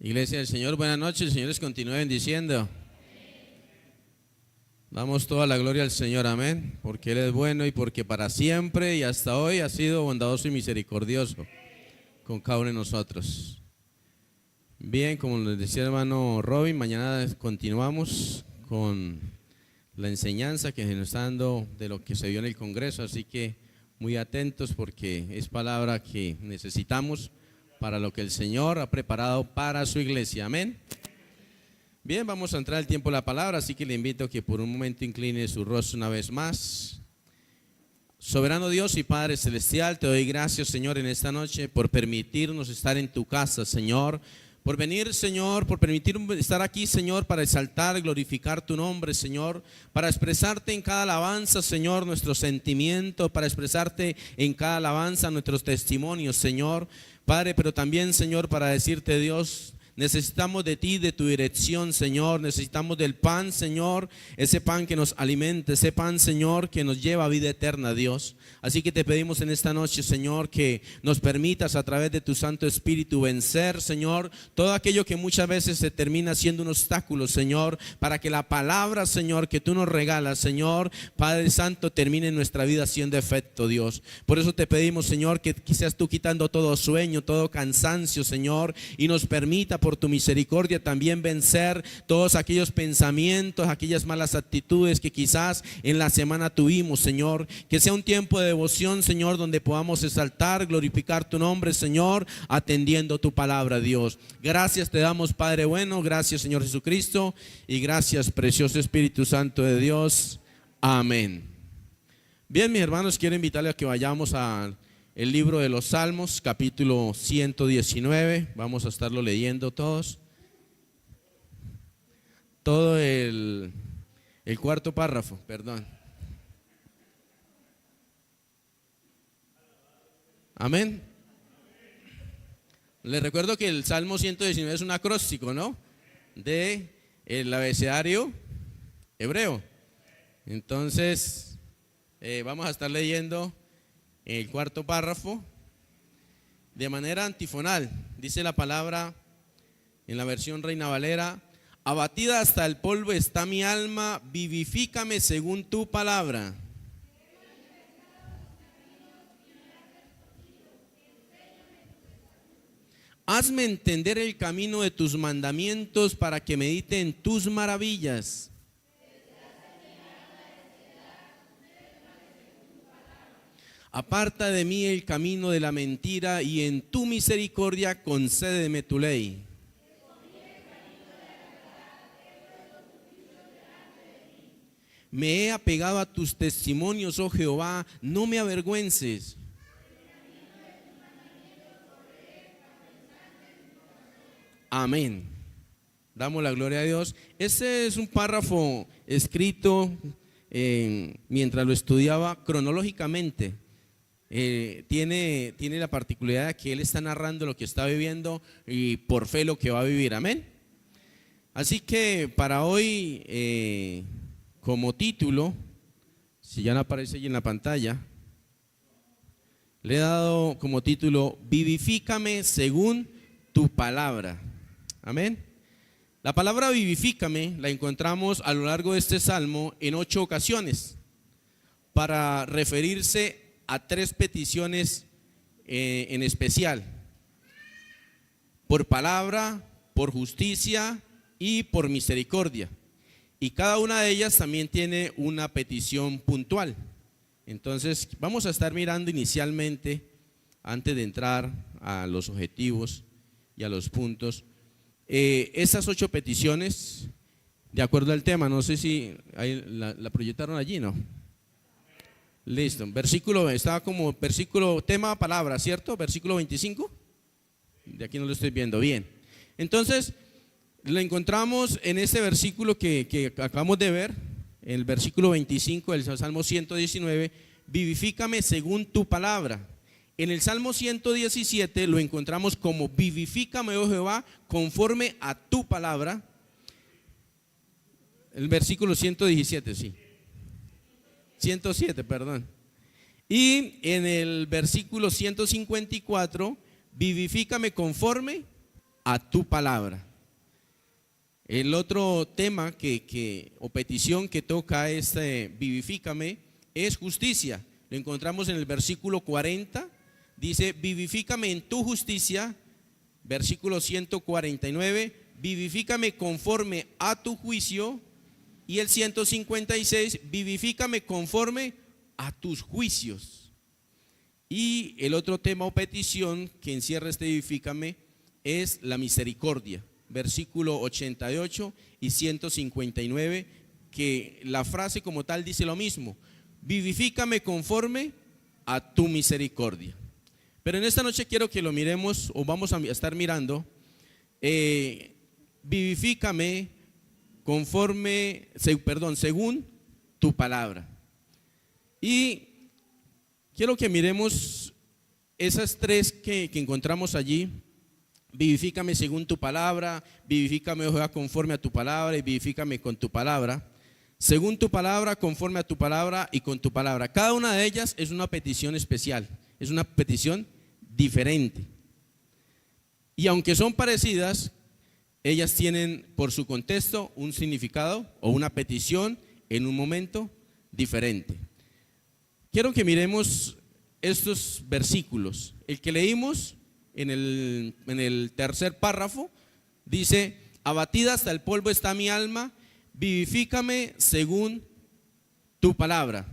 Iglesia del Señor, buenas noches, el Señor les continúe bendiciendo. Damos toda la gloria al Señor, amén, porque Él es bueno y porque para siempre y hasta hoy ha sido bondadoso y misericordioso con cada uno de nosotros. Bien, como les decía el hermano Robin, mañana continuamos con la enseñanza que se nos está dando de lo que se dio en el Congreso, así que muy atentos porque es palabra que necesitamos para lo que el Señor ha preparado para su iglesia, amén. Bien, vamos a entrar al tiempo de la palabra, así que le invito a que por un momento incline su rostro una vez más. Soberano Dios y Padre Celestial, te doy gracias, Señor, en esta noche por permitirnos estar en tu casa, Señor. Por venir, Señor, por permitirme estar aquí, Señor, para exaltar, glorificar tu nombre, Señor, para expresarte en cada alabanza, Señor, nuestro sentimiento, para expresarte en cada alabanza nuestros testimonios, Señor, Padre, pero también, Señor, para decirte, Dios, necesitamos de ti, de tu dirección, Señor. Necesitamos del pan, Señor, ese pan que nos alimenta, ese pan, Señor, que nos lleva a vida eterna, Dios. Así que te pedimos en esta noche, Señor, que nos permitas a través de tu Santo Espíritu vencer, Señor, todo aquello que muchas veces se termina siendo un obstáculo, Señor, para que la palabra, Señor, que tú nos regalas, Señor, Padre Santo, termine en nuestra vida siendo efecto, Dios. Por eso te pedimos, Señor, que seas tú quitando todo sueño, todo cansancio, Señor, y nos permita por tu misericordia también vencer todos aquellos pensamientos, aquellas malas actitudes que quizás en la semana tuvimos, Señor. Que sea un tiempo de devoción, Señor, donde podamos exaltar, glorificar tu nombre, Señor, atendiendo tu palabra, Dios. Gracias te damos, Padre bueno, gracias, Señor Jesucristo, y gracias, precioso Espíritu Santo de Dios. Amén. Bien, mis hermanos, quiero invitarles a que vayamos a el libro de los Salmos, capítulo 119, vamos a estarlo leyendo todos. Todo el cuarto párrafo, perdón. Amén. Les recuerdo que el Salmo 119 es un acróstico, ¿no? De el abecedario hebreo. Entonces, vamos a estar leyendo el cuarto párrafo de manera antifonal. Dice la palabra en la versión Reina Valera: abatida hasta el polvo está mi alma, vivifícame según tu palabra. Hazme entender el camino de tus mandamientos para que medite en tus maravillas. Aparta de mí el camino de la mentira y en tu misericordia concédeme tu ley. Me he apegado a tus testimonios, oh Jehová, no me avergüences. Amén. Damos la gloria a Dios. Este es un párrafo escrito mientras lo estudiaba cronológicamente. Tiene la particularidad de que él está narrando lo que está viviendo y por fe lo que va a vivir, amén. Así que para hoy, como título, si ya no aparece allí en la pantalla, le he dado como título: vivifícame según tu palabra, amén. La palabra vivifícame la encontramos a lo largo de este salmo en 8 ocasiones para referirse a 3 peticiones en especial: por palabra, por justicia y por misericordia. Y cada una de ellas también tiene una petición puntual. Entonces vamos a estar mirando inicialmente, antes de entrar a los objetivos y a los puntos, esas 8 peticiones de acuerdo al tema. No sé si la proyectaron allí, ¿no? Listo, versículo, estaba como versículo, tema, palabra, ¿cierto? Versículo 25, de aquí no lo estoy viendo bien. Entonces, lo encontramos en este versículo que acabamos de ver, en el versículo 25 del Salmo 119, vivifícame según tu palabra. En el Salmo 117 lo encontramos como vivifícame, oh Jehová, conforme a tu palabra. El versículo 117, sí. 107, perdón. Y en el versículo 154, vivifícame conforme a tu palabra. El otro tema o petición que toca este vivifícame es justicia. Lo encontramos en el versículo 40, dice vivifícame en tu justicia. Versículo 149, vivifícame conforme a tu juicio. Y el 156, vivifícame conforme a tus juicios. Y el otro tema o petición que encierra este vivifícame es la misericordia. Versículo 88 y 159, que la frase como tal dice lo mismo: vivifícame conforme a tu misericordia. Pero en esta noche quiero que lo miremos, o vamos a estar mirando, vivifícame según tu palabra. Y quiero que miremos esas tres que encontramos allí: vivifícame según tu palabra, vivifícame, oh Jehová, conforme a tu palabra, y vivifícame con tu palabra. Según tu palabra, conforme a tu palabra y con tu palabra. Cada una de ellas es una petición especial, es una petición diferente. Y aunque son parecidas, ellas tienen por su contexto un significado o una petición en un momento diferente. Quiero que miremos estos versículos. El que leímos en el tercer párrafo dice: abatida hasta el polvo está mi alma, vivifícame según tu palabra.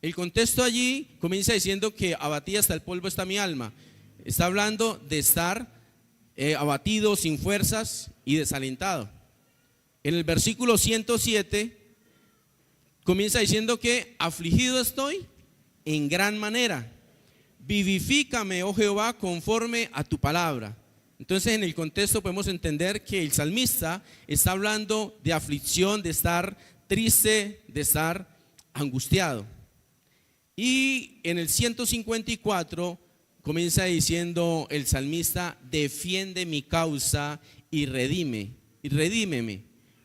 El contexto allí comienza diciendo que abatida hasta el polvo está mi alma. Está hablando de estar abatido, sin fuerzas y desalentado. En el versículo 107 comienza diciendo que afligido estoy en gran manera. Vivifícame, oh Jehová, conforme a tu palabra. Entonces, en el contexto podemos entender que el salmista está hablando de aflicción, de estar triste, de estar angustiado. Y en el 154 comienza diciendo el salmista: defiende mi causa y redímeme,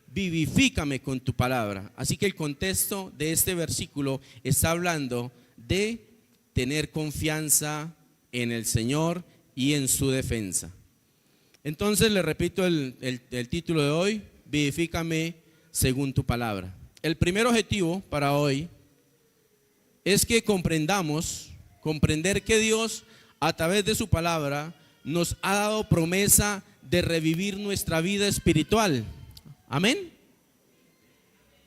vivifícame con tu palabra. Así que el contexto de este versículo está hablando de tener confianza en el Señor y en su defensa. Entonces le repito el título de hoy: vivifícame según tu palabra. El primer objetivo para hoy es que comprender que Dios a través de su palabra nos ha dado promesa de revivir nuestra vida espiritual. Amén.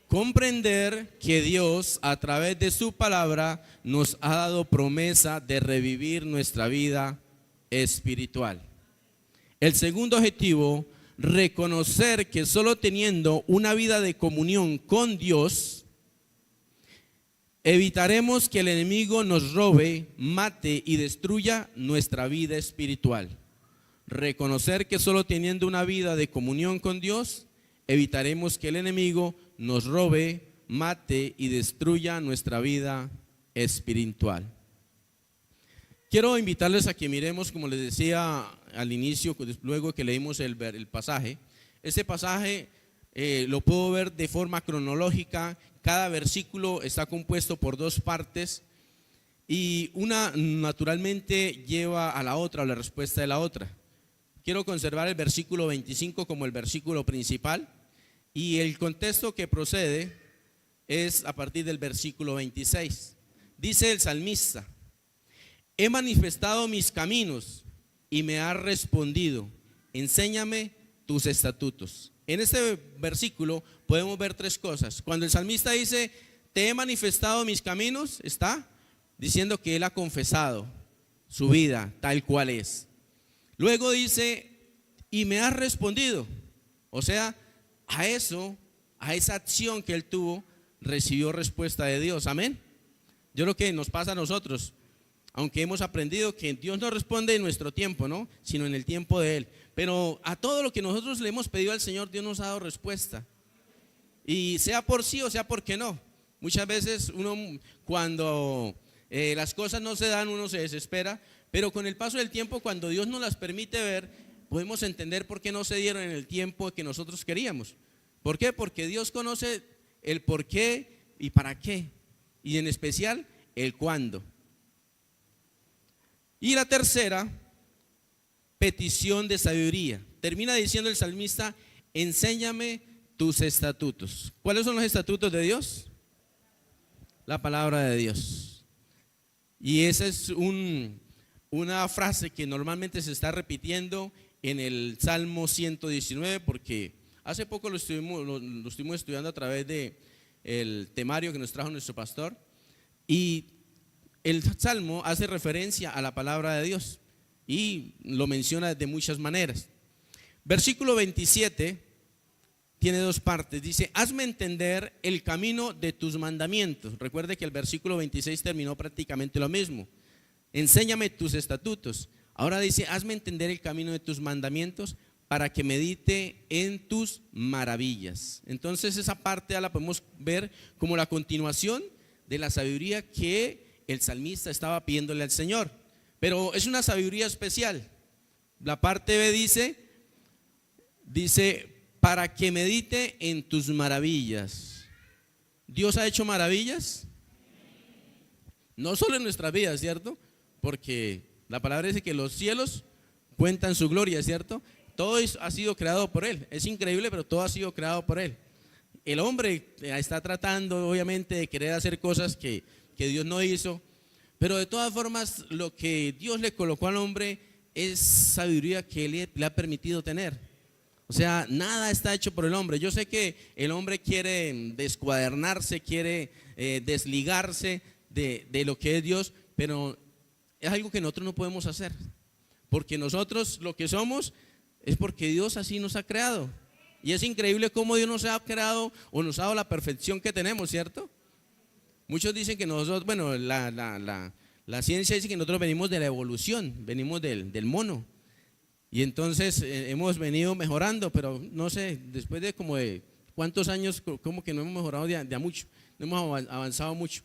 Comprender que Dios a través de su palabra nos ha dado promesa de revivir nuestra vida espiritual. El segundo objetivo: reconocer que solo teniendo una vida de comunión con Dios evitaremos que el enemigo nos robe, mate y destruya nuestra vida espiritual. Reconocer que solo teniendo una vida de comunión con Dios evitaremos que el enemigo nos robe, mate y destruya nuestra vida espiritual. Quiero invitarles a que miremos, como les decía al inicio, luego que leímos el pasaje. Este pasaje lo puedo ver de forma cronológica. Cada versículo está compuesto por dos partes y una naturalmente lleva a la otra, o la respuesta de la otra. Quiero conservar el versículo 25 como el versículo principal, y el contexto que procede es a partir del versículo 26. Dice el salmista: he manifestado mis caminos y me has respondido, enséñame tus estatutos. En este versículo podemos ver tres cosas. Cuando el salmista dice: te he manifestado mis caminos, está diciendo que él ha confesado su vida tal cual es. Luego dice: y me has respondido. O sea, a esa acción que él tuvo, recibió respuesta de Dios. Amén. Yo creo que nos pasa a nosotros, aunque hemos aprendido que Dios no responde en nuestro tiempo, ¿no?, sino en el tiempo de Él. Pero a todo lo que nosotros le hemos pedido al Señor, Dios nos ha dado respuesta. Y sea por sí o sea porque no. Muchas veces uno, cuando las cosas no se dan, uno se desespera. Pero con el paso del tiempo, cuando Dios nos las permite ver, podemos entender por qué no se dieron en el tiempo que nosotros queríamos. ¿Por qué? Porque Dios conoce el por qué y para qué. Y en especial, el cuándo. Y la tercera, petición de sabiduría. termina diciendo el salmista: enséñame tus estatutos. ¿Cuáles son los estatutos de Dios? La palabra de Dios. Y esa es una frase que normalmente se está repitiendo en el Salmo 119, porque hace poco lo estuvimos estudiando a través del temario que nos trajo nuestro pastor, y el Salmo hace referencia a la palabra de Dios y lo menciona de muchas maneras. Versículo 27 tiene dos partes. Dice: hazme entender el camino de tus mandamientos. Recuerde que el versículo 26 terminó prácticamente lo mismo. Enséñame tus estatutos. Ahora dice: hazme entender el camino de tus mandamientos para que medite en tus maravillas. Entonces esa parte la podemos ver como la continuación de la sabiduría que el salmista estaba pidiéndole al Señor. Pero es una sabiduría especial. La parte B dice para que medite en tus maravillas. ¿Dios ha hecho maravillas? No solo en nuestras vidas, ¿cierto? Porque la palabra dice que los cielos cuentan su gloria, ¿cierto? Todo ha sido creado por Él. Es increíble, pero todo ha sido creado por Él. El hombre está tratando, obviamente, de querer hacer cosas que Dios no hizo, pero de todas formas lo que Dios le colocó al hombre es sabiduría que Él le ha permitido tener. O sea, nada está hecho por el hombre. Yo sé que el hombre quiere descuadernarse, quiere desligarse de lo que es Dios, pero es algo que nosotros no podemos hacer, porque nosotros lo que somos es porque Dios así nos ha creado. Y es increíble cómo Dios nos ha creado o nos ha dado la perfección que tenemos, ¿cierto? Muchos dicen que nosotros, bueno, la ciencia dice que nosotros venimos de la evolución, venimos del mono. Y entonces hemos venido mejorando, pero no sé, después de como de cuántos años, como que no hemos mejorado de a mucho, no hemos avanzado mucho.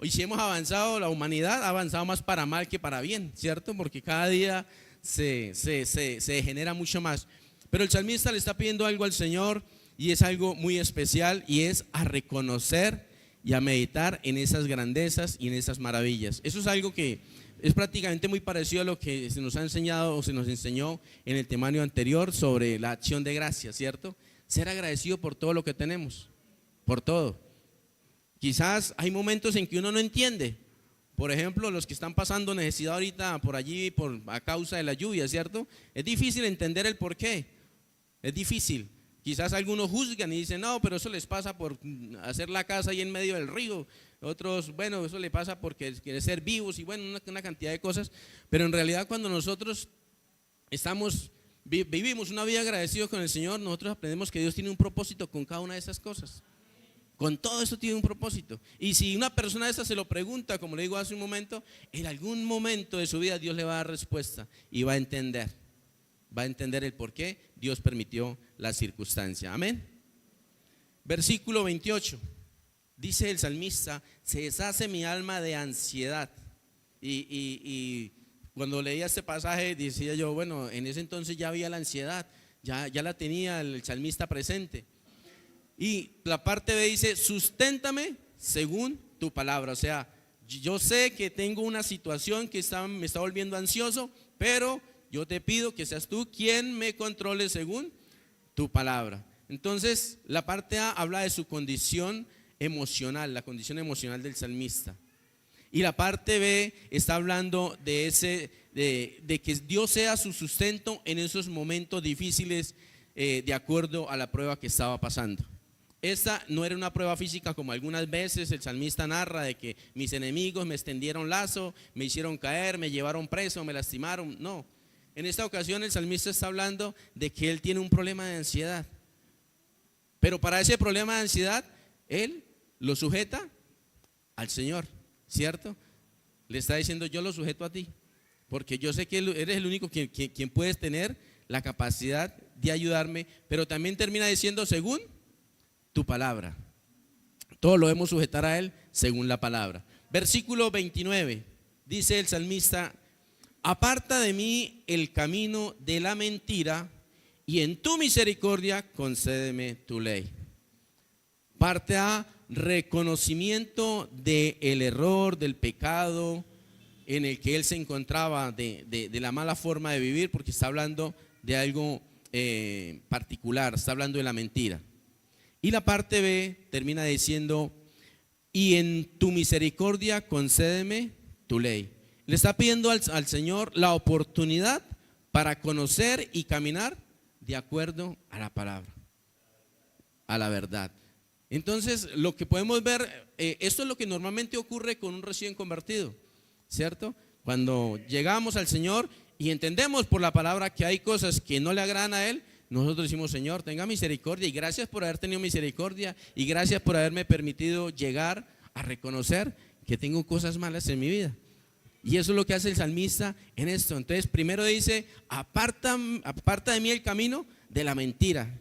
Y si hemos avanzado, la humanidad ha avanzado más para mal que para bien, ¿cierto? Porque cada día se degenera mucho más. Pero el salmista le está pidiendo algo al Señor, y es algo muy especial, y es a reconocer y a meditar en esas grandezas y en esas maravillas. Eso es algo que es prácticamente muy parecido a lo que se nos ha enseñado o se nos enseñó en el temario anterior sobre la acción de gracias, ¿cierto? Ser agradecido por todo lo que tenemos, por todo. Quizás hay momentos en que uno no entiende. Por ejemplo, los que están pasando necesidad ahorita por allí a causa de la lluvia, ¿cierto? Es difícil entender el por qué. Es difícil. Quizás algunos juzgan y dicen: no, pero eso les pasa por hacer la casa ahí en medio del río. Otros, bueno, eso le pasa porque quiere ser vivos, y bueno, una cantidad de cosas. Pero en realidad, cuando nosotros vivimos una vida agradecidos con el Señor, nosotros aprendemos que Dios tiene un propósito con cada una de esas cosas. Con todo eso tiene un propósito. Y si una persona de esa se lo pregunta, como le digo hace un momento, en algún momento de su vida Dios le va a dar respuesta y va a entender el por qué Dios permitió la circunstancia. Amén. Versículo 28. Dice el salmista: se deshace mi alma de ansiedad. Y cuando leía este pasaje decía yo, bueno, en ese entonces ya había la ansiedad, ya la tenía el salmista presente. Y la parte B dice: susténtame según tu palabra. O sea, yo sé que tengo una situación que me está volviendo ansioso, pero yo te pido que seas tú quien me controle según tu palabra. Entonces la parte A habla de su condición emocional, la condición emocional del salmista. Y la parte B está hablando de que Dios sea su sustento en esos momentos difíciles, de acuerdo a la prueba que estaba pasando. Esta no era una prueba física como algunas veces el salmista narra, de que mis enemigos me extendieron lazo, me hicieron caer, me llevaron preso, me lastimaron. No, en esta ocasión el salmista está hablando de que él tiene un problema de ansiedad. Pero para ese problema de ansiedad, él lo sujeta al Señor, ¿cierto? Le está diciendo: yo lo sujeto a ti, porque yo sé que eres el único quien puedes tener la capacidad de ayudarme. Pero también termina diciendo: según tu palabra. Todo lo debemos sujetar a Él según la palabra. Versículo 29, dice el salmista: aparta de mí el camino de la mentira, y en tu misericordia concédeme tu ley. Parte A: reconocimiento del error, del pecado en el que él se encontraba, de la mala forma de vivir, porque está hablando de algo particular, está hablando de la mentira. Y la parte B termina diciendo, y en tu misericordia concédeme tu ley. Le está pidiendo al Señor la oportunidad para conocer y caminar de acuerdo a la palabra, a la verdad. Entonces, lo que podemos ver, esto es lo que normalmente ocurre con un recién convertido, ¿cierto? Cuando llegamos al Señor y entendemos por la palabra que hay cosas que no le agradan a Él, nosotros decimos, Señor, tenga misericordia y gracias por haber tenido misericordia y gracias por haberme permitido llegar a reconocer que tengo cosas malas en mi vida. Y eso es lo que hace el salmista en esto. Entonces, primero dice, aparta de mí el camino de la mentira.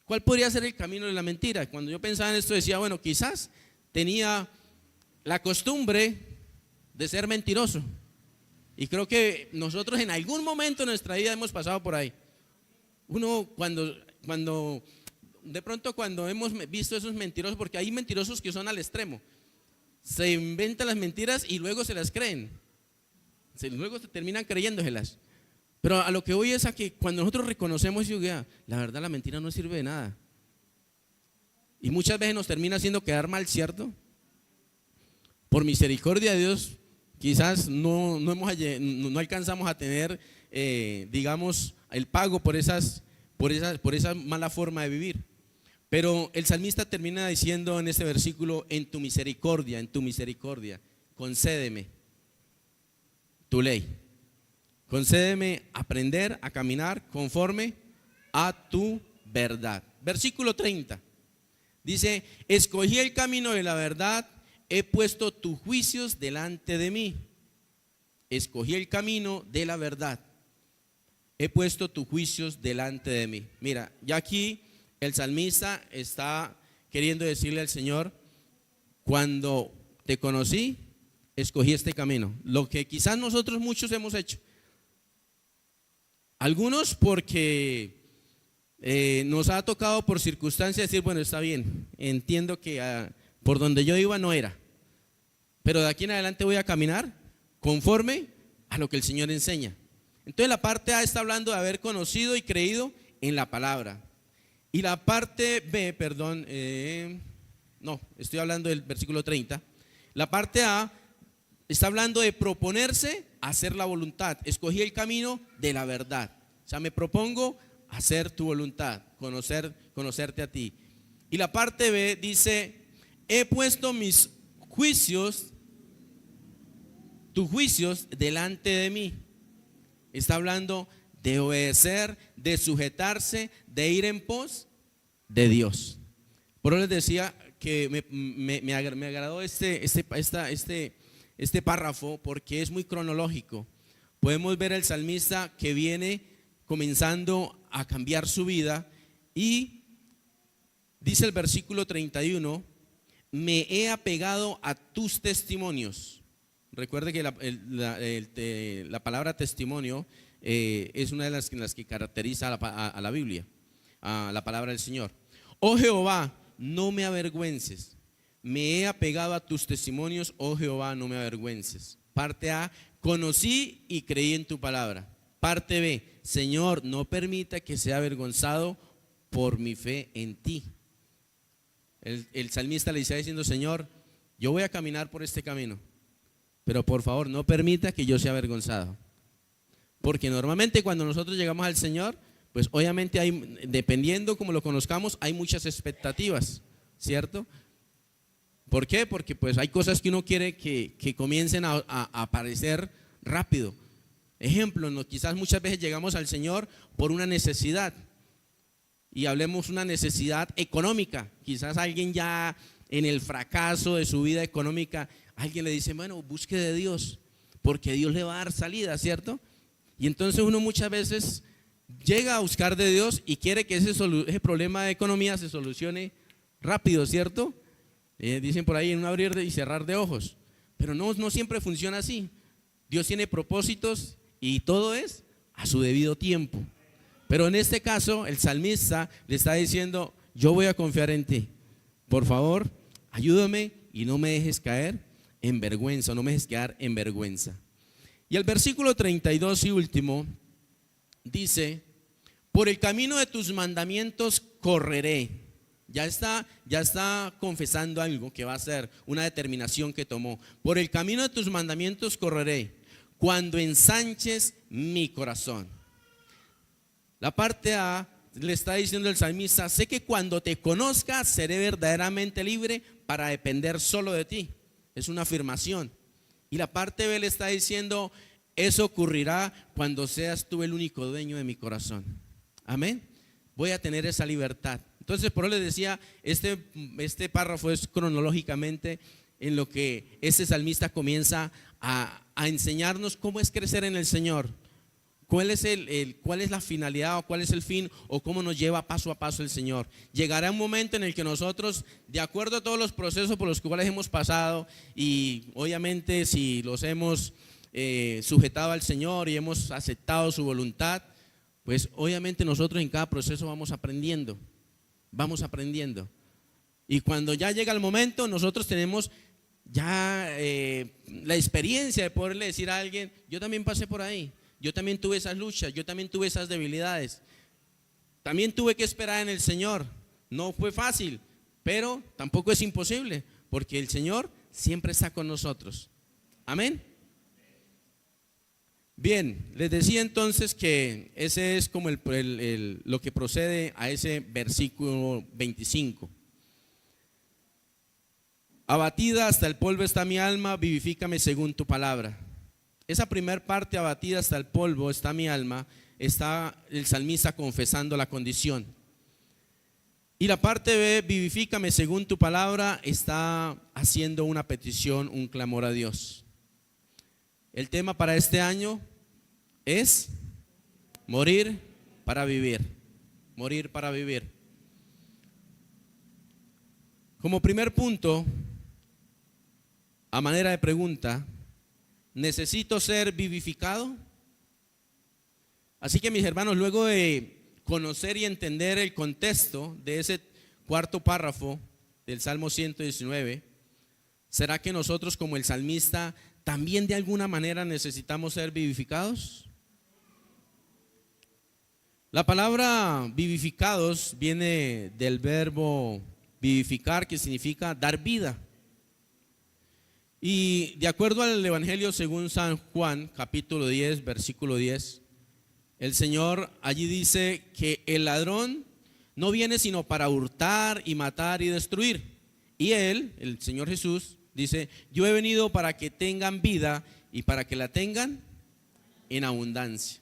¿Cuál podría ser el camino de la mentira? Cuando yo pensaba en esto decía, bueno, quizás tenía la costumbre de ser mentiroso. Y creo que nosotros en algún momento de nuestra vida hemos pasado por ahí. Uno cuando de pronto cuando hemos visto esos mentirosos, porque hay mentirosos que son al extremo, se inventan las mentiras y luego se las creen, luego se terminan creyéndoselas. Pero a lo que voy es a que cuando nosotros reconocemos y la verdad la mentira no sirve de nada y muchas veces nos termina haciendo quedar mal, ¿cierto? Por misericordia de Dios quizás no alcanzamos a tener digamos el pago por esa mala forma de vivir. Pero el salmista termina diciendo en este versículo, en tu misericordia, concédeme tu ley. Concédeme aprender a caminar conforme a tu verdad. Versículo 30 dice, escogí el camino de la verdad, he puesto tus juicios delante de mí. Escogí el camino de la verdad, he puesto tus juicios delante de mí. Mira, ya aquí el salmista está queriendo decirle al Señor, cuando te conocí, escogí este camino. Lo que quizás nosotros muchos hemos hecho. Algunos porque nos ha tocado por circunstancias decir, bueno, está bien, entiendo que por donde yo iba no era, pero de aquí en adelante voy a caminar conforme a lo que el Señor enseña. Entonces la parte A está hablando de haber conocido y creído en la palabra. Y la parte B, perdón, estoy hablando del versículo 30. La parte A está hablando de proponerse a hacer la voluntad. Escogí el camino de la verdad. O sea, me propongo hacer tu voluntad, conocerte a ti. Y la parte B dice, he puesto mis juicios, tus juicios delante de mí. Está hablando de obedecer, de sujetarse, de ir en pos de Dios. Por eso les decía que me agradó este párrafo porque es muy cronológico. Podemos ver al salmista que viene comenzando a cambiar su vida y dice el versículo 31, me he apegado a tus testimonios. Recuerde que la palabra testimonio es una de las en las que caracteriza a la Biblia, a la palabra del Señor. Oh Jehová, no me avergüences. Me he apegado a tus testimonios, oh Jehová, no me avergüences. Parte A, conocí y creí en tu palabra. Parte B, Señor, no permita que sea avergonzado por mi fe en ti. El salmista le está diciendo, Señor, yo voy a caminar por este camino, pero por favor no permita que yo sea avergonzado. Porque normalmente cuando nosotros llegamos al Señor, pues obviamente hay, dependiendo como lo conozcamos, hay muchas expectativas, ¿cierto? ¿Por qué? Porque pues hay cosas que uno quiere que comiencen a aparecer rápido. Ejemplo, quizás muchas veces llegamos al Señor por una necesidad. Y hablemos una necesidad económica. Quizás alguien ya en el fracaso de su vida económica, alguien le dice, bueno, busque de Dios, porque Dios le va a dar salida, ¿cierto? Y entonces uno muchas veces llega a buscar de Dios y quiere que ese problema de economía se solucione rápido, ¿cierto? Dicen por ahí en un abrir y cerrar de ojos. Pero no siempre funciona así. Dios tiene propósitos y todo es a su debido tiempo. Pero en este caso el salmista le está diciendo, yo voy a confiar en ti. Por favor, ayúdame y no me dejes caer en vergüenza, no me dejes quedar en vergüenza. Y el versículo 32 y último dice, Por el camino de tus mandamientos correré. Ya está confesando algo que va a hacer, una determinación que tomó. Por el camino de tus mandamientos correré, cuando ensanches mi corazón. La parte A le está diciendo el salmista: sé que cuando te conozca seré verdaderamente libre para depender solo de ti. Es una afirmación. Y la parte B le está diciendo: eso ocurrirá cuando seas tú el único dueño de mi corazón. Amén. Voy a tener esa libertad. Entonces, por eso les decía, este párrafo es cronológicamente en lo que este salmista comienza a enseñarnos cómo es crecer en el Señor. ¿Cuál es la finalidad o cuál es el fin o cómo nos lleva paso a paso el Señor? Llegará un momento en el que nosotros, de acuerdo a todos los procesos por los cuales hemos pasado, y obviamente si los hemos sujetado al Señor y hemos aceptado su voluntad, pues obviamente nosotros en cada proceso vamos aprendiendo. Y cuando ya llega el momento, nosotros tenemos ya la experiencia de poderle decir a alguien: yo también pasé por ahí. Yo también tuve esas luchas, yo también tuve esas debilidades. También tuve que esperar en el Señor. No fue fácil, pero tampoco es imposible, porque el Señor siempre está con nosotros. Amén. Bien, les decía entonces que ese es como lo que procede a ese versículo 25. Abatida hasta el polvo está mi alma, vivifícame según tu palabra. Esa primer parte, abatida hasta el polvo está mi alma, está el salmista confesando la condición. Y la parte B, vivifícame según tu palabra, está haciendo una petición, un clamor a Dios. El tema para este año es morir para vivir. Morir para vivir. Como primer punto, a manera de pregunta: ¿necesito ser vivificado? Así que, mis hermanos, luego de conocer y entender el contexto de ese cuarto párrafo del Salmo 119, ¿será que nosotros, como el salmista, también de alguna manera necesitamos ser vivificados? La palabra vivificados viene del verbo vivificar, que significa dar vida. Y de acuerdo al Evangelio según San Juan, capítulo 10, versículo 10, el Señor allí dice que el ladrón no viene sino para hurtar y matar y destruir. Y Él, el Señor Jesús, dice: yo he venido para que tengan vida y para que la tengan en abundancia.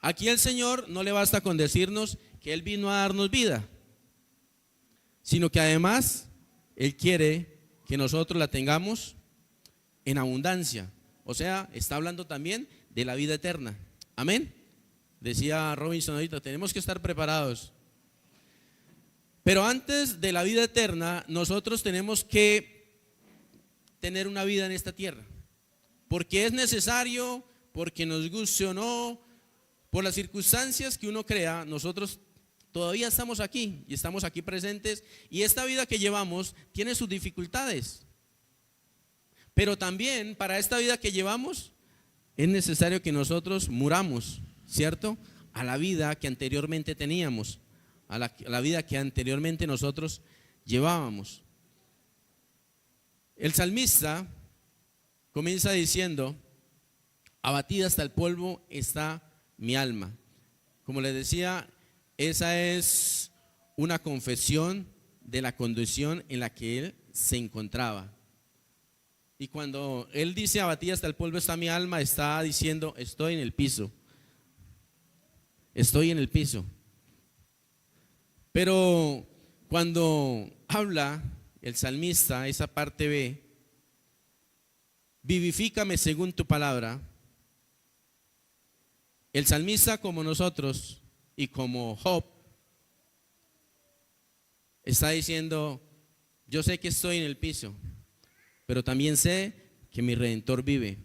Aquí el Señor no le basta con decirnos que Él vino a darnos vida, sino que además Él quiere que nosotros la tengamos en abundancia. O sea, está hablando también de la vida eterna. Amén. Decía Robinson ahorita, tenemos que estar preparados. Pero antes de la vida eterna, nosotros tenemos que tener una vida en esta tierra, porque es necesario, porque nos guste o no, por las circunstancias que uno crea, nosotros todavía estamos aquí y estamos aquí presentes, y esta vida que llevamos tiene sus dificultades. Pero también para esta vida que llevamos es necesario que nosotros muramos, ¿cierto? A la vida que anteriormente teníamos, a la vida que anteriormente nosotros llevábamos. El salmista comienza diciendo: abatida hasta el polvo está mi alma. Como les decía, esa es una confesión de la condición en la que él se encontraba. Y cuando él dice abatida hasta el polvo está mi alma, está diciendo: estoy en el piso. Estoy en el piso. Pero cuando habla el salmista, esa parte B, vivifícame según tu palabra, el salmista, como nosotros y como Job, está diciendo: yo sé que estoy en el piso, pero también sé que mi Redentor vive.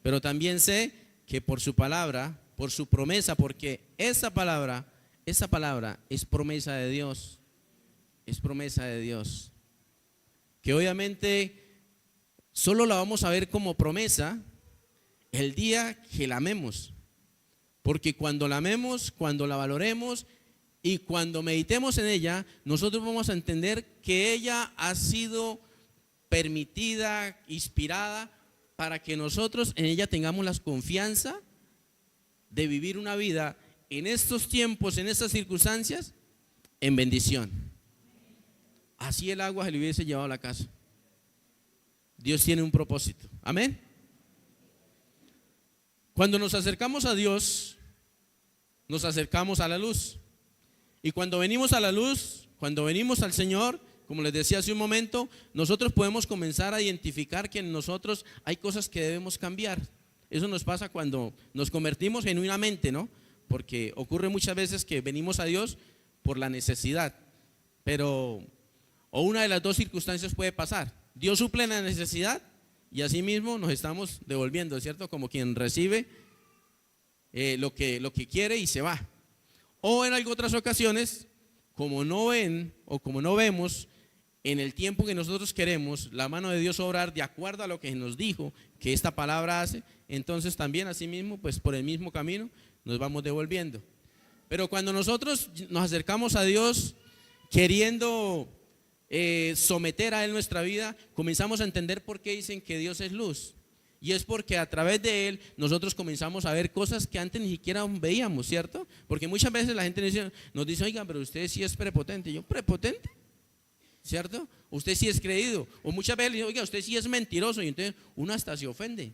Pero también sé que por su palabra, por su promesa, porque esa palabra es promesa de Dios. Es promesa de Dios. Que obviamente solo la vamos a ver como promesa el día que la amemos. Porque cuando la amemos, cuando la valoremos y cuando meditemos en ella, nosotros vamos a entender que ella ha sido permitida, inspirada, para que nosotros en ella tengamos la confianza de vivir una vida en estos tiempos, en estas circunstancias, en bendición. Así el agua se le hubiese llevado a la casa. Dios tiene un propósito. Amén. Cuando nos acercamos a Dios, nos acercamos a la luz. Y cuando venimos a la luz, cuando venimos al Señor, como les decía hace un momento, nosotros podemos comenzar a identificar que en nosotros hay cosas que debemos cambiar. Eso nos pasa cuando nos convertimos genuinamente, ¿no? Porque ocurre muchas veces que venimos a Dios por la necesidad, pero o una de las dos circunstancias puede pasar. Dios suple la necesidad y asimismo nos estamos devolviendo, ¿cierto? Como quien recibe lo que quiere y se va. O en otras ocasiones, como no ven o como no vemos en el tiempo que nosotros queremos la mano de Dios obrar de acuerdo a lo que nos dijo que esta palabra hace, entonces también asimismo, pues por el mismo camino nos vamos devolviendo. Pero cuando nosotros nos acercamos a Dios queriendo someter a Él nuestra vida, comenzamos a entender por qué dicen que Dios es luz. Y es porque a través de Él nosotros comenzamos a ver cosas que antes ni siquiera veíamos, ¿cierto? Porque muchas veces la gente nos dice, oiga, pero usted sí es prepotente. ¿Yo prepotente? ¿Cierto? Usted sí es creído. O muchas veces le dicen, oiga, usted sí es mentiroso. Y entonces uno hasta se ofende.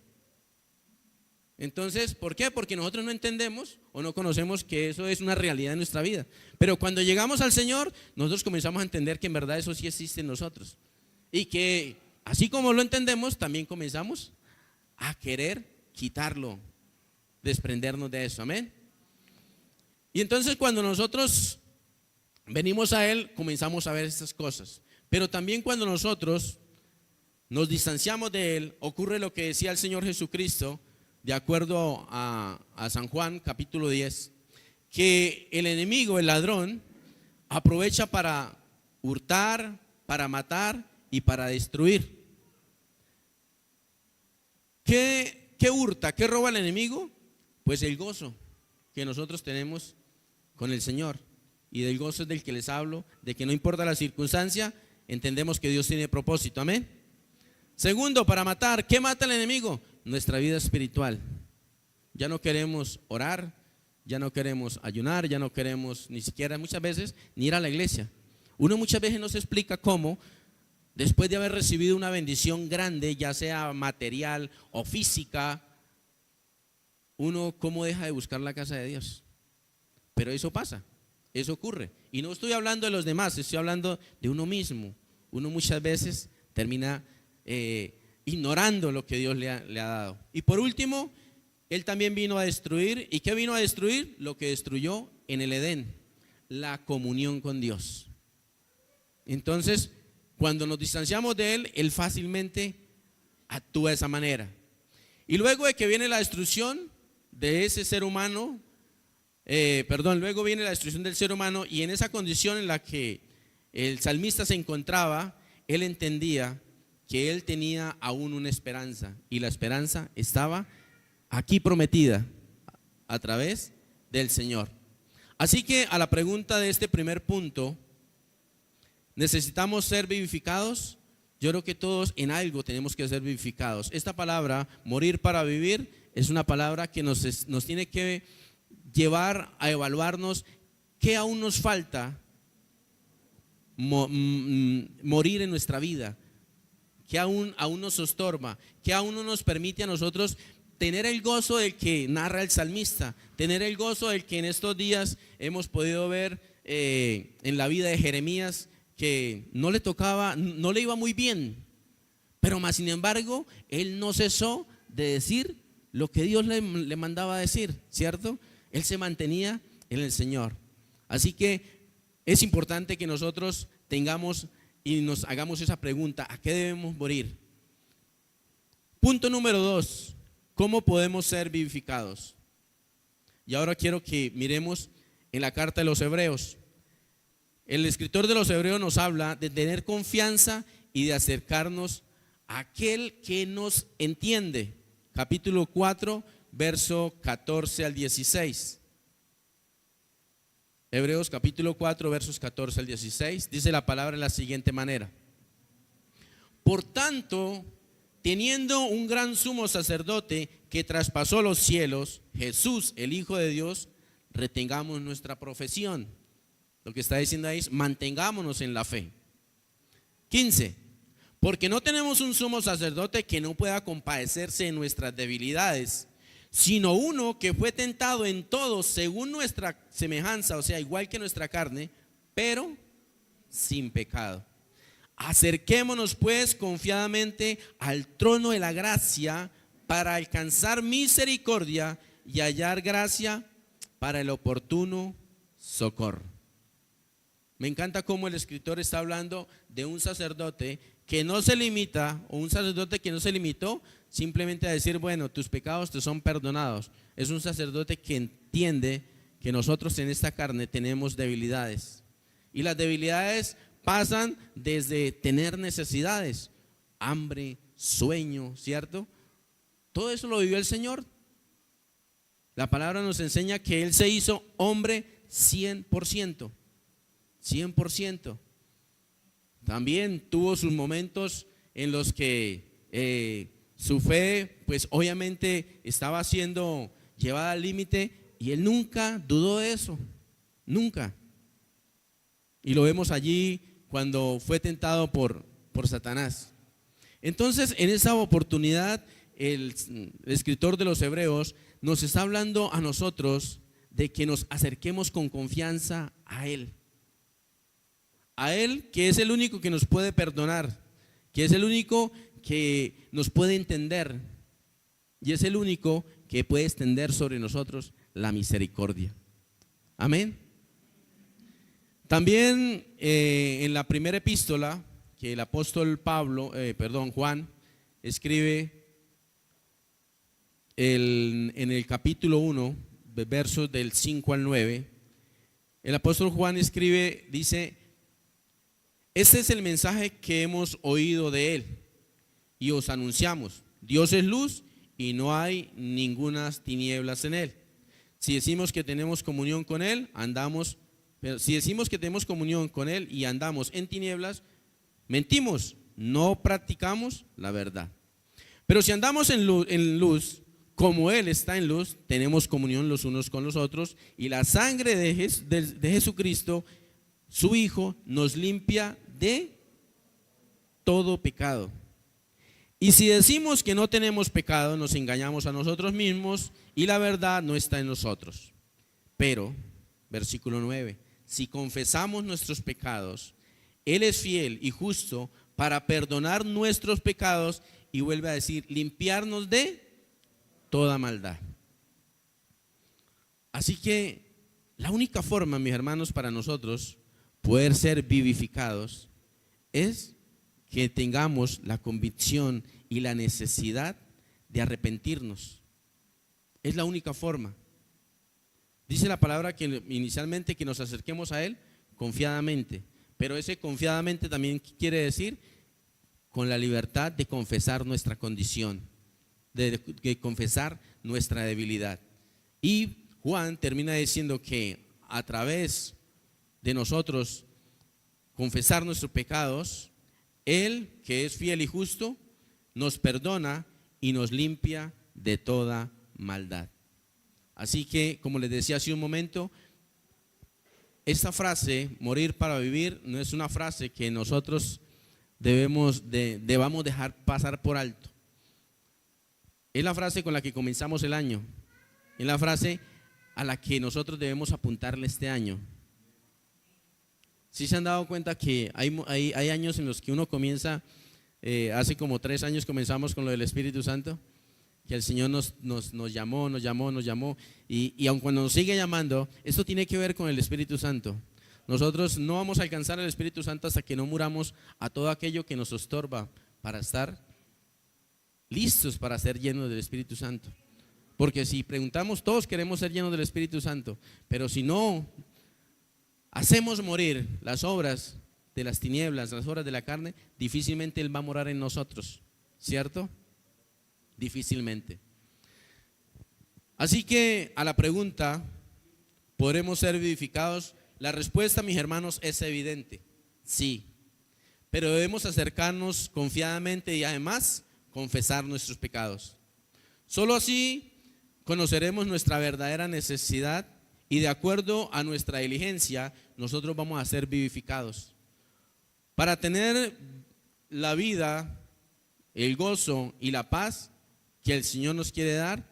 Entonces, ¿por qué? Porque nosotros no entendemos o no conocemos que eso es una realidad en nuestra vida. Pero cuando llegamos al Señor, nosotros comenzamos a entender que en verdad eso sí existe en nosotros. Y que así como lo entendemos, también comenzamos a querer quitarlo, desprendernos de eso, amén. Y entonces cuando nosotros venimos a Él, comenzamos a ver estas cosas. Pero también cuando nosotros nos distanciamos de Él, ocurre lo que decía el Señor Jesucristo, de acuerdo a San Juan capítulo 10, que el enemigo, el ladrón, aprovecha para hurtar, para matar y para destruir. ¿Qué hurta? ¿Qué roba el enemigo? Pues el gozo que nosotros tenemos con el Señor. Y del gozo es del que les hablo, de que no importa la circunstancia, entendemos que Dios tiene propósito, amén. Segundo, para matar, ¿qué mata el enemigo? Nuestra vida espiritual. Ya no queremos orar, ya no queremos ayunar, ya no queremos ni siquiera muchas veces ni ir a la iglesia. Uno muchas veces no se explica cómo, después de haber recibido una bendición grande, ya sea material o física, uno cómo deja de buscar la casa de Dios. Pero eso pasa, eso ocurre. Y no estoy hablando de los demás, estoy hablando de uno mismo. Uno muchas veces termina ignorando lo que Dios le ha dado. Y por último, Él también vino a destruir. ¿Y qué vino a destruir? Lo que destruyó en el Edén, la comunión con Dios. Entonces, cuando nos distanciamos de Él, Él fácilmente actúa de esa manera. Y luego de que viene la destrucción de ese ser humano, luego viene la destrucción del ser humano, y en esa condición en la que el salmista se encontraba, él entendía que él tenía aún una esperanza, y la esperanza estaba aquí prometida a través del Señor. Así que a la pregunta de este primer punto, ¿necesitamos ser vivificados? Yo creo que todos en algo tenemos que ser vivificados. Esta palabra, morir para vivir, es una palabra que nos tiene que llevar a evaluarnos qué aún nos falta morir en nuestra vida, que aún nos estorba, que aún no nos permite a nosotros tener el gozo del que narra el salmista, tener el gozo del que en estos días hemos podido ver en la vida de Jeremías, que no le iba muy bien, pero más sin embargo, él no cesó de decir lo que Dios le mandaba decir, ¿cierto? Él se mantenía en el Señor. Así que es importante que nosotros tengamos y nos hagamos esa pregunta: ¿a qué debemos morir? Punto número 2, ¿cómo podemos ser vivificados? Y ahora quiero que miremos en la carta de los Hebreos. El escritor de los Hebreos nos habla de tener confianza y de acercarnos a aquel que nos entiende. Capítulo 4, verso 14 al 16. Hebreos capítulo 4, versos 14 al 16, dice la palabra de la siguiente manera: por tanto, teniendo un gran sumo sacerdote que traspasó los cielos, Jesús, el Hijo de Dios, retengamos nuestra profesión. Lo que está diciendo ahí es: mantengámonos en la fe. 15. Porque no tenemos un sumo sacerdote que no pueda compadecerse de nuestras debilidades, sino uno que fue tentado en todo según nuestra semejanza, o sea, igual que nuestra carne, pero sin pecado. Acerquémonos pues confiadamente al trono de la gracia para alcanzar misericordia y hallar gracia para el oportuno socorro. Me encanta cómo el escritor está hablando de un sacerdote que no se limita, o un sacerdote que no se limitó simplemente a decir, bueno, tus pecados te son perdonados. Es un sacerdote que entiende que nosotros en esta carne tenemos debilidades. Y las debilidades pasan desde tener necesidades, hambre, sueño, ¿cierto? Todo eso lo vivió el Señor. La palabra nos enseña que Él se hizo hombre 100%. 100%. También tuvo sus momentos en los que su fe, pues obviamente estaba siendo llevada al límite, y Él nunca dudó de eso, nunca. Y lo vemos allí cuando fue tentado por Satanás. Entonces, en esa oportunidad, el escritor de los Hebreos nos está hablando a nosotros de que nos acerquemos con confianza a Él. A Él, que es el único que nos puede perdonar, que es el único que nos puede entender, y es el único que puede extender sobre nosotros la misericordia. Amén. También en la primera epístola que el apóstol Juan escribe en el capítulo 1, versos del 5 al 9, el apóstol Juan escribe, dice: este es el mensaje que hemos oído de Él y os anunciamos: Dios es luz y no hay ningunas tinieblas en Él. Si decimos que tenemos comunión con Él, si decimos que tenemos comunión con Él y andamos en tinieblas, mentimos, no practicamos la verdad. Pero si andamos en luz, como Él está en luz, tenemos comunión los unos con los otros, y la sangre de Jesucristo, su Hijo, nos limpia de todo pecado. Y si decimos que no tenemos pecado, nos engañamos a nosotros mismos y la verdad no está en nosotros. Pero, versículo 9, si confesamos nuestros pecados, Él es fiel y justo para perdonar nuestros pecados, y vuelve a decir, limpiarnos de toda maldad. Así que la única forma, mis hermanos, para nosotros poder ser vivificados es que tengamos la convicción y la necesidad de arrepentirnos. Es la única forma. Dice la palabra que inicialmente que nos acerquemos a Él confiadamente, pero ese confiadamente también quiere decir con la libertad de confesar nuestra condición, de confesar nuestra debilidad. Y Juan termina diciendo que a través de nosotros confesar nuestros pecados, Él, que es fiel y justo, nos perdona y nos limpia de toda maldad. Así que, como les decía hace un momento, esta frase, morir para vivir, no es una frase que nosotros debamos dejar pasar por alto. Es la frase con la que comenzamos el año, es la frase a la que nosotros debemos apuntarle este año. ¿Sí se han dado cuenta que hay años en los que uno comienza, hace como 3 años comenzamos con lo del Espíritu Santo, que el Señor nos llamó, y aun cuando nos sigue llamando, esto tiene que ver con el Espíritu Santo. Nosotros no vamos a alcanzar el Espíritu Santo hasta que no muramos a todo aquello que nos estorba para estar listos para ser llenos del Espíritu Santo. Porque si preguntamos, todos queremos ser llenos del Espíritu Santo, pero si no hacemos morir las obras de las tinieblas, las obras de la carne, difícilmente Él va a morar en nosotros, ¿cierto? Difícilmente. Así que a la pregunta, ¿podremos ser vivificados? La respuesta, mis hermanos, es evidente, sí. Pero debemos acercarnos confiadamente y además confesar nuestros pecados. Solo así conoceremos nuestra verdadera necesidad y de acuerdo a nuestra diligencia, nosotros vamos a ser vivificados. Para tener la vida, el gozo y la paz que el Señor nos quiere dar,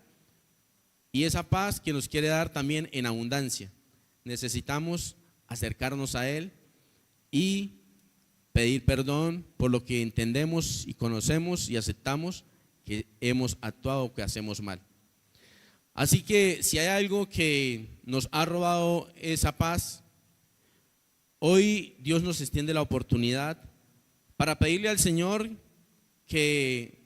y esa paz que nos quiere dar también en abundancia, necesitamos acercarnos a Él y pedir perdón por lo que entendemos y conocemos y aceptamos que hemos actuado o que hacemos mal. Así que si hay algo que nos ha robado esa paz, hoy Dios nos extiende la oportunidad para pedirle al Señor que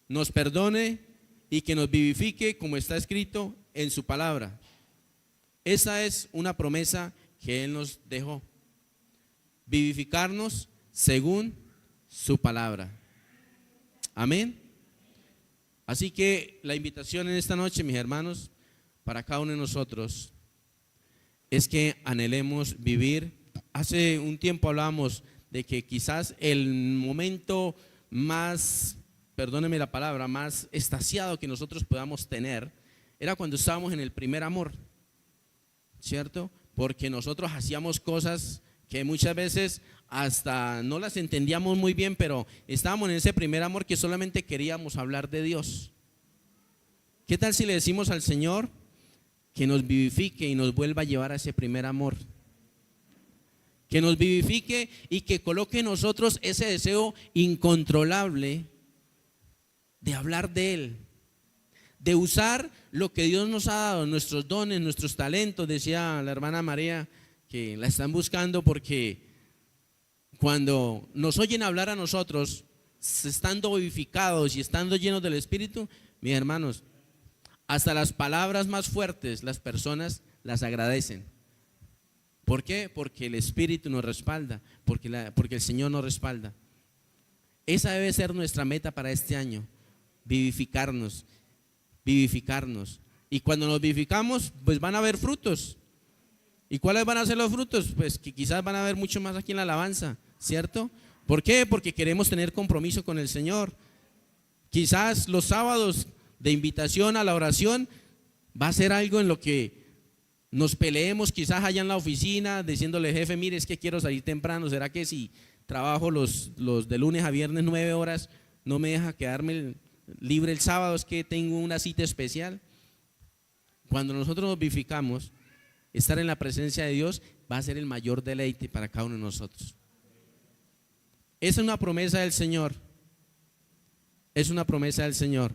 nos perdone y que nos vivifique como está escrito en su palabra. Esa es una promesa que Él nos dejó, vivificarnos según su palabra. Amén. Así que la invitación en esta noche, mis hermanos, para cada uno de nosotros, es que anhelemos vivir. Hace un tiempo hablábamos de que quizás el momento más, perdóneme la palabra, más extasiado que nosotros podamos tener era cuando estábamos en el primer amor, ¿cierto? Porque nosotros hacíamos cosas que muchas veces hasta no las entendíamos muy bien, pero estábamos en ese primer amor que solamente queríamos hablar de Dios. ¿Qué tal si le decimos al Señor que nos vivifique y nos vuelva a llevar a ese primer amor? Que nos vivifique y que coloque en nosotros ese deseo incontrolable de hablar de Él, de usar lo que Dios nos ha dado, nuestros dones, nuestros talentos. Decía la hermana María que la están buscando porque cuando nos oyen hablar a nosotros, estando vivificados y estando llenos del Espíritu, mis hermanos, hasta las palabras más fuertes las personas las agradecen. ¿Por qué? Porque el Espíritu nos respalda, porque el Señor nos respalda. Esa debe ser nuestra meta para este año, vivificarnos. Y cuando nos vivificamos, pues van a haber frutos. ¿Y cuáles van a ser los frutos? Pues que quizás van a haber mucho más aquí en la alabanza, ¿cierto? ¿Por qué? Porque queremos tener compromiso con el Señor. Quizás los sábados de invitación a la oración va a ser algo en lo que nos peleemos, quizás allá en la oficina, diciéndole, jefe, mire, es que quiero salir temprano. ¿Será que si trabajo los de lunes a viernes 9 horas, no me deja quedarme libre el sábado? Es que tengo una cita especial. Cuando nosotros nos vivificamos, estar en la presencia de Dios va a ser el mayor deleite para cada uno de nosotros. Es una promesa del Señor. Es una promesa del Señor.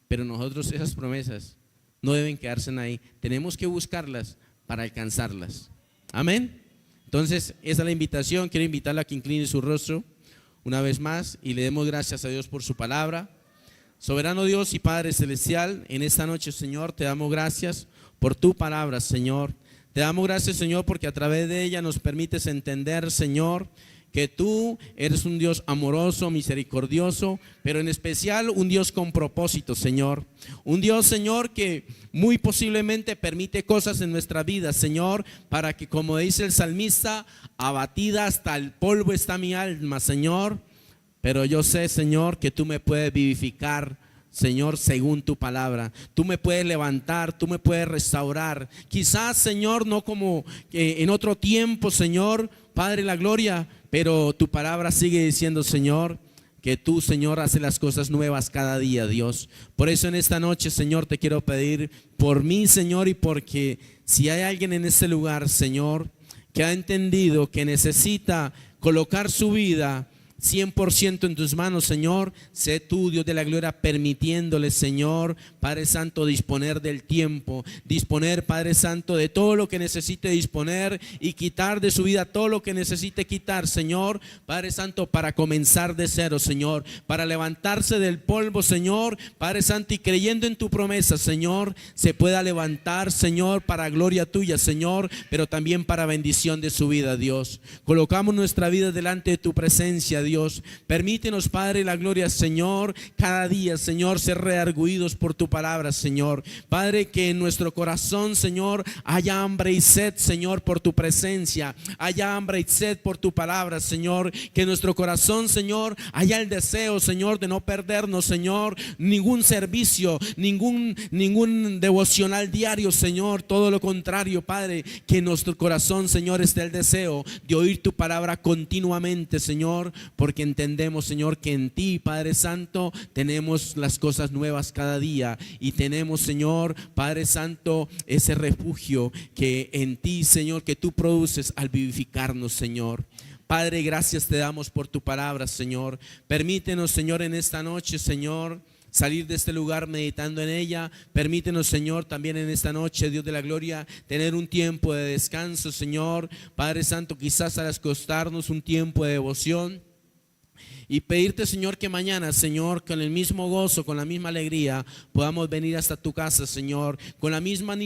Pero nosotros esas promesas no deben quedarse ahí. Tenemos que buscarlas para alcanzarlas. Amén. Entonces, esa es la invitación. Quiero invitarla a que incline su rostro una vez más y le demos gracias a Dios por su palabra. Soberano Dios y Padre Celestial, en esta noche, Señor, te damos gracias por tu palabra, Señor. Te damos gracias, Señor, porque a través de ella nos permites entender, Señor, que tú eres un Dios amoroso, misericordioso, pero en especial un Dios con propósito, Señor. Un Dios, Señor, que muy posiblemente permite cosas en nuestra vida, Señor, para que, como dice el salmista, abatida hasta el polvo está mi alma, Señor. Pero yo sé, Señor, que tú me puedes vivificar, Señor, según tu palabra. Tú me puedes levantar, tú me puedes restaurar. Quizás, Señor, no como en otro tiempo, Señor, Padre de la gloria, pero tu palabra sigue diciendo, Señor, que tú, Señor, haces las cosas nuevas cada día, Dios. Por eso en esta noche, Señor, te quiero pedir por mí, Señor, y porque si hay alguien en este lugar, Señor, que ha entendido que necesita colocar su vida 100% en tus manos, Señor, sé tú, Dios de la gloria, permitiéndole, Señor, Padre Santo, disponer del tiempo, disponer, Padre Santo, de todo lo que necesite disponer y quitar de su vida todo lo que necesite quitar, Señor, Padre Santo, para comenzar de cero, Señor, para levantarse del polvo, Señor, Padre Santo, y creyendo en tu promesa, Señor, se pueda levantar, Señor, para gloria tuya, Señor, pero también para bendición de su vida, Dios. Colocamos nuestra vida delante de tu presencia, Dios. Dios. Permítenos, Padre, la gloria, Señor, cada día, Señor, ser redarguidos por tu palabra, Señor. Padre, que en nuestro corazón, Señor, haya hambre y sed, Señor, por tu presencia. Haya hambre y sed por tu palabra, Señor. Que en nuestro corazón, Señor, haya el deseo, Señor, de no perdernos, Señor, ningún servicio, ningún devocional diario, Señor. Todo lo contrario, Padre, que en nuestro corazón, Señor, esté el deseo de oír tu palabra continuamente, Señor, porque entendemos, Señor, que en ti, Padre Santo, tenemos las cosas nuevas cada día y tenemos, Señor, Padre Santo, ese refugio que en ti, Señor, que tú produces al vivificarnos, Señor. Padre, gracias te damos por tu palabra, Señor. Permítenos, Señor, en esta noche, Señor, salir de este lugar meditando en ella. Permítenos, Señor, también en esta noche, Dios de la gloria, tener un tiempo de descanso, Señor. Padre Santo, quizás al acostarnos un tiempo de devoción. Y pedirte, Señor, que mañana, Señor, con el mismo gozo, con la misma alegría, podamos venir hasta tu casa, Señor, con la misma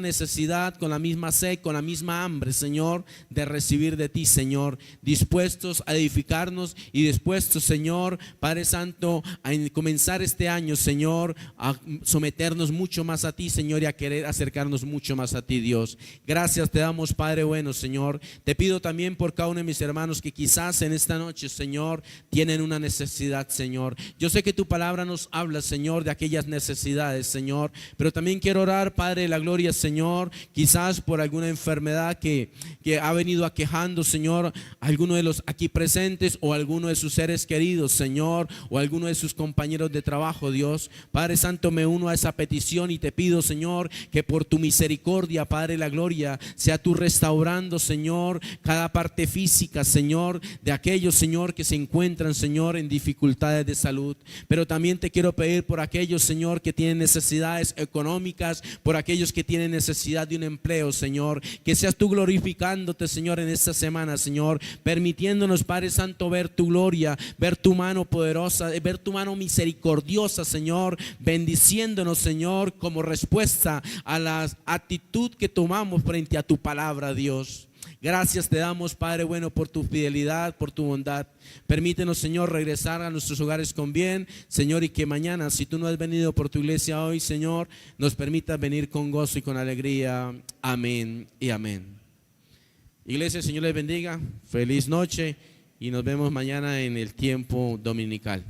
necesidad, con la misma sed, con la misma hambre, Señor, de recibir de ti, Señor, dispuestos a edificarnos y dispuestos, Señor, Padre Santo, a comenzar este año, Señor, a someternos mucho más a ti, Señor, y a querer acercarnos mucho más a ti, Dios. Gracias te damos, Padre bueno, Señor. Te pido también por cada uno de mis hermanos que quizás en esta noche, Señor, tienen una necesidad, Señor. Yo sé que tu palabra nos habla, Señor, de aquellas necesidades, Señor, pero también quiero orar, Padre de la gloria, Señor, quizás por alguna enfermedad que ha venido aquejando, Señor, a alguno de los aquí presentes o a alguno de sus seres queridos, Señor, o a alguno de sus compañeros de trabajo, Dios. Padre Santo, me uno a esa petición y te pido, Señor, que por tu misericordia, Padre de la gloria, sea tú restaurando, Señor, cada parte física, Señor, de aquellos, Señor, que se encuentran, Señor, en dificultades de salud. Pero también te quiero pedir por aquellos, Señor, que tienen necesidades económicas, por aquellos que tienen necesidad de un empleo, Señor, que seas tú glorificándote, Señor, en esta semana, Señor, permitiéndonos, Padre Santo, ver tu gloria, ver tu mano poderosa, ver tu mano misericordiosa, Señor, bendiciéndonos, Señor, como respuesta a la actitud que tomamos frente a tu palabra, Dios. Gracias te damos, Padre bueno, por tu fidelidad, por tu bondad. Permítenos, Señor, regresar a nuestros hogares con bien, Señor, y que mañana, si tú no has venido por tu iglesia hoy, Señor, nos permitas venir con gozo y con alegría. Amén y amén. Iglesia, Señor les bendiga. Feliz noche y nos vemos mañana en el tiempo dominical.